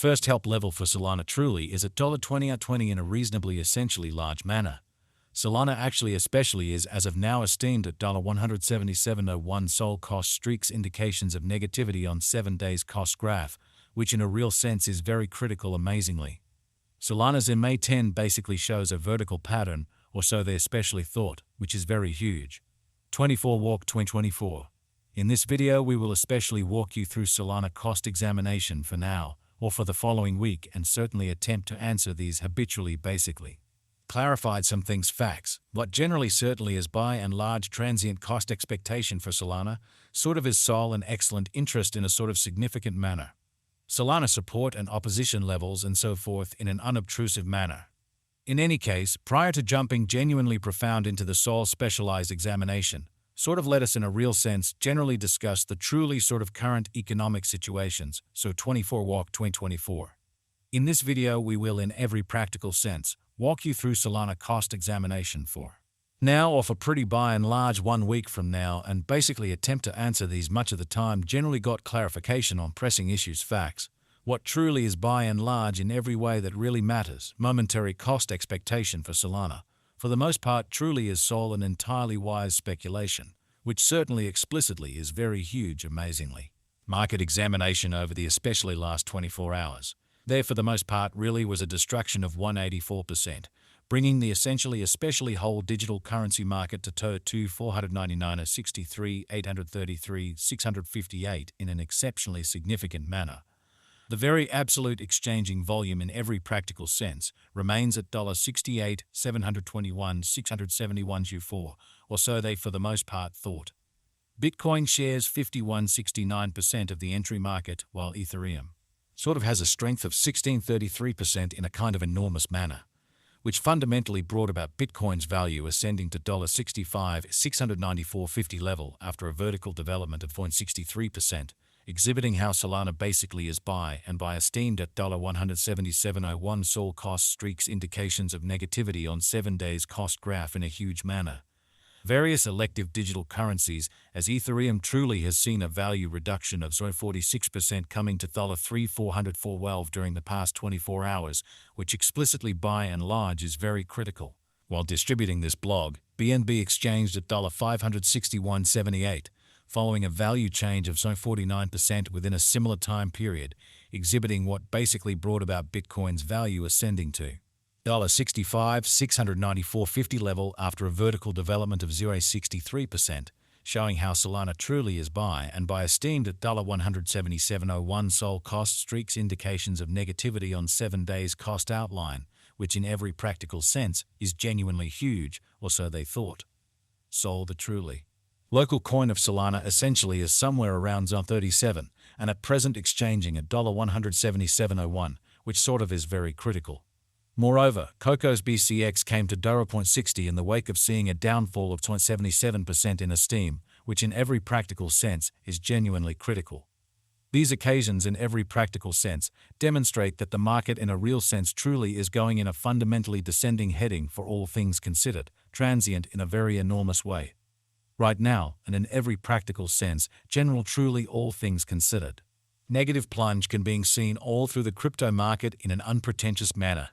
first help level for Solana truly is at $20 in a reasonably essentially large manner. Solana actually especially is as of now esteemed at $177.01 Sol cost streaks indications of negativity on 7 days cost graph, which in a real sense is very critical amazingly. Solana's MA 10 basically shows a vertical pattern, or so they especially thought, which is very huge. 24 Walk 2024. In this video we will especially walk you through Solana cost examination for now, or for the following week, and certainly attempt to answer these habitually basically. Clarified some things facts. What generally certainly is by and large transient cost expectation for Solana, sort of is Sol an excellent interest in a sort of significant manner. Solana support and opposition levels and so forth in an unobtrusive manner. In any case, prior to jumping genuinely profound into the Sol specialized examination, sort of let us in a real sense generally discuss the truly sort of current economic situations, so 24 Walk 2024. In this video we will in every practical sense walk you through Solana cost examination for now or for pretty by and large 1 week from now, and basically attempt to answer these much of the time generally got clarification on pressing issues facts, what truly is by and large in every way that really matters, momentary cost expectation for Solana, for the most part truly is Sol an entirely wise speculation, which certainly explicitly is very huge amazingly. Market examination over the especially last 24 hours. There for the most part really was a destruction of 184%, bringing the essentially especially whole digital currency market to to 499.63, 833, 658 in an exceptionally significant manner. The very absolute exchanging volume in every practical sense remains at $68, 721, 671 Q4, or so they for the most part thought. Bitcoin shares 51.69% of the entry market, while Ethereum sort of has a strength of 16.33% in a kind of enormous manner, which fundamentally brought about Bitcoin's value ascending to $65, 694.50 level after a vertical development of 0.63%, exhibiting how Solana basically is by and by esteemed at $177.01 Sol cost streaks indications of negativity on 7 days cost graph in a huge manner. Various elective digital currencies, as Ethereum truly has seen a value reduction of 46% coming to $3,412 during the past 24 hours, which explicitly by and large is very critical. While distributing this blog, BNB exchanged at $561.78, following a value change of 49% within a similar time period, exhibiting what basically brought about Bitcoin's value ascending to $65, 694.50 level after a vertical development of 0.63%, showing how Solana truly is by and by esteemed at $177.01 Sol cost streaks indications of negativity on 7 days cost outline, which in every practical sense is genuinely huge, or so they thought. Sol the truly local coin of Solana essentially is somewhere around zone 37, and at present exchanging at $177.01, which sort of is very critical. Moreover, Coco's BCX came to $0.60 in the wake of seeing a downfall of 0.77% in esteem, which in every practical sense is genuinely critical. These occasions in every practical sense demonstrate that the market in a real sense truly is going in a fundamentally descending heading for all things considered, transient in a very enormous way. Right now, and in every practical sense, general truly all things considered. Negative plunge can be seen all through the crypto market in an unpretentious manner.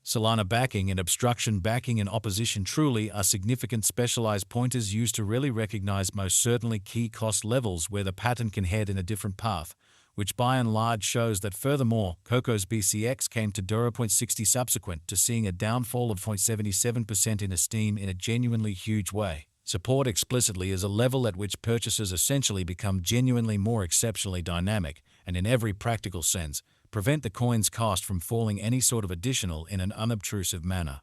Solana backing and obstruction backing and opposition truly are significant specialized pointers used to really recognize most certainly key cost levels where the pattern can head in a different path, which by and large shows that furthermore, Coco's BCX came to $0.60 subsequent to seeing a downfall of 0.77% in esteem in a genuinely huge way. Support explicitly is a level at which purchases essentially become genuinely more exceptionally dynamic, and in every practical sense, prevent the coin's cost from falling any sort of additional in an unobtrusive manner.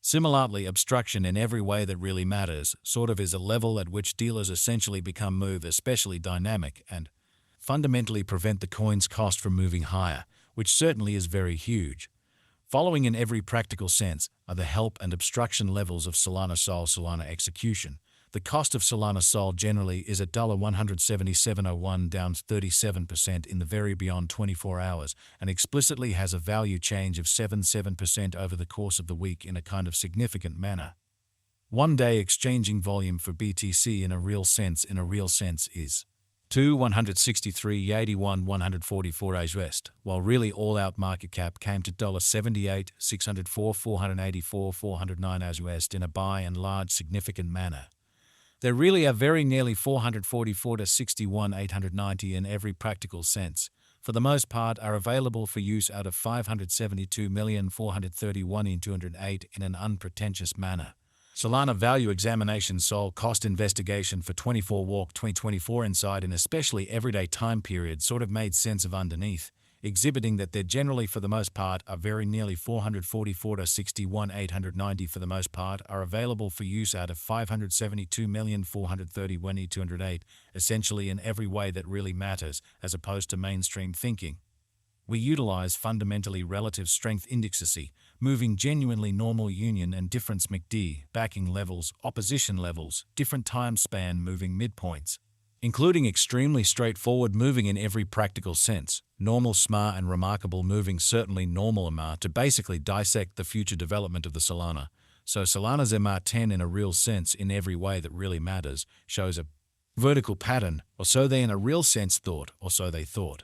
Similarly, obstruction in every way that really matters sort of is a level at which dealers essentially become move especially dynamic and fundamentally prevent the coin's cost from moving higher, which certainly is very huge. Following in every practical sense are the help and obstruction levels of Solana Sol Solana execution. The cost of Solana Sol generally is at $177.01 down 37% in the very beyond 24 hours and explicitly has a value change of 77% over the course of the week in a kind of significant manner. 1 day exchanging volume for BTC in a real sense is to 163.81 144 AUS, while really all-out market cap came to $78 604 484 409 AUS in a by and large significant manner. There really are very nearly 444 to 61 890 in every practical sense, for the most part are available for use out of 572,431,208 in an unpretentious manner. Solana Value Examination Sol Cost Investigation for 24 Walk 2024 Inside in especially everyday time period sort of made sense of underneath, exhibiting that there generally for the most part are very nearly 444 to 61 890 for the most part are available for use out of 572,431,208, essentially in every way that really matters as opposed to mainstream thinking. We utilize fundamentally relative strength indexes, moving genuinely normal union and difference MACD, backing levels, opposition levels, different time span moving midpoints, including extremely straightforward moving in every practical sense, normal SMA and remarkable moving certainly normal MA to basically dissect the future development of the Solana. So Solana's MR10 in a real sense in every way that really matters shows a vertical pattern, or so they in a real sense thought, or so they thought.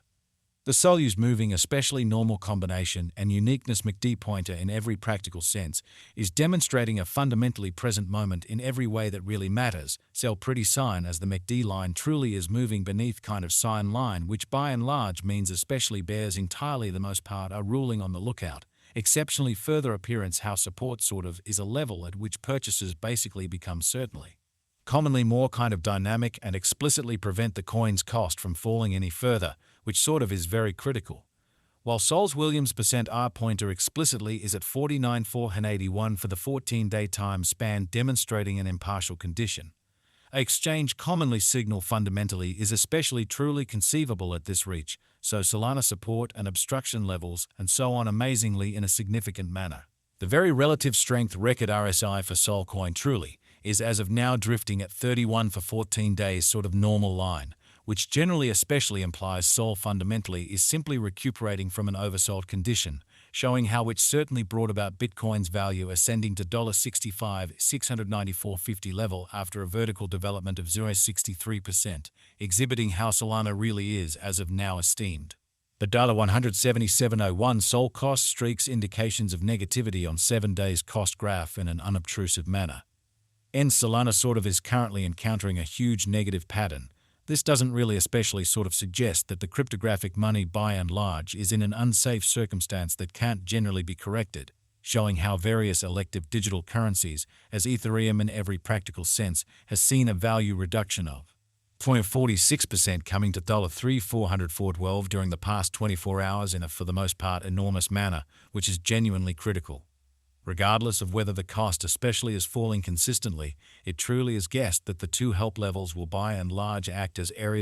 The Sol's moving especially normal combination and uniqueness MACD pointer in every practical sense is demonstrating a fundamentally present moment in every way that really matters, sell pretty sign as the MACD line truly is moving beneath kind of sign line, which by and large means especially bears entirely the most part are ruling on the lookout. Exceptionally further appearance how support sort of is a level at which purchases basically become certainly commonly more kind of dynamic and explicitly prevent the coin's cost from falling any further, which sort of is very critical. While Sol's Williams %R pointer explicitly is at 49,481 for the 14-day time span demonstrating an impartial condition. A exchange commonly signal fundamentally is especially truly conceivable at this reach, so Solana support and obstruction levels and so on amazingly in a significant manner. The very relative strength record RSI for Sol coin truly is as of now drifting at 31 for 14 days sort of normal line, which generally especially implies Sol fundamentally is simply recuperating from an oversold condition, showing how which certainly brought about Bitcoin's value ascending to $65 694.50 level after a vertical development of 0.63%, exhibiting how Solana really is as of now esteemed. The $177.01 Sol cost streaks indications of negativity on 7 days cost graph in an unobtrusive manner. Solana sort of is currently encountering a huge negative pattern. This doesn't really especially sort of suggest that the cryptographic money by and large is in an unsafe circumstance that can't generally be corrected, showing how various elective digital currencies, as Ethereum in every practical sense, has seen a value reduction of 0.46% coming to $3,404.12 during the past 24 hours in a for the most part enormous manner, which is genuinely critical. Regardless of whether the cost especially is falling consistently, it truly is guessed that the two help levels will by and large act as areas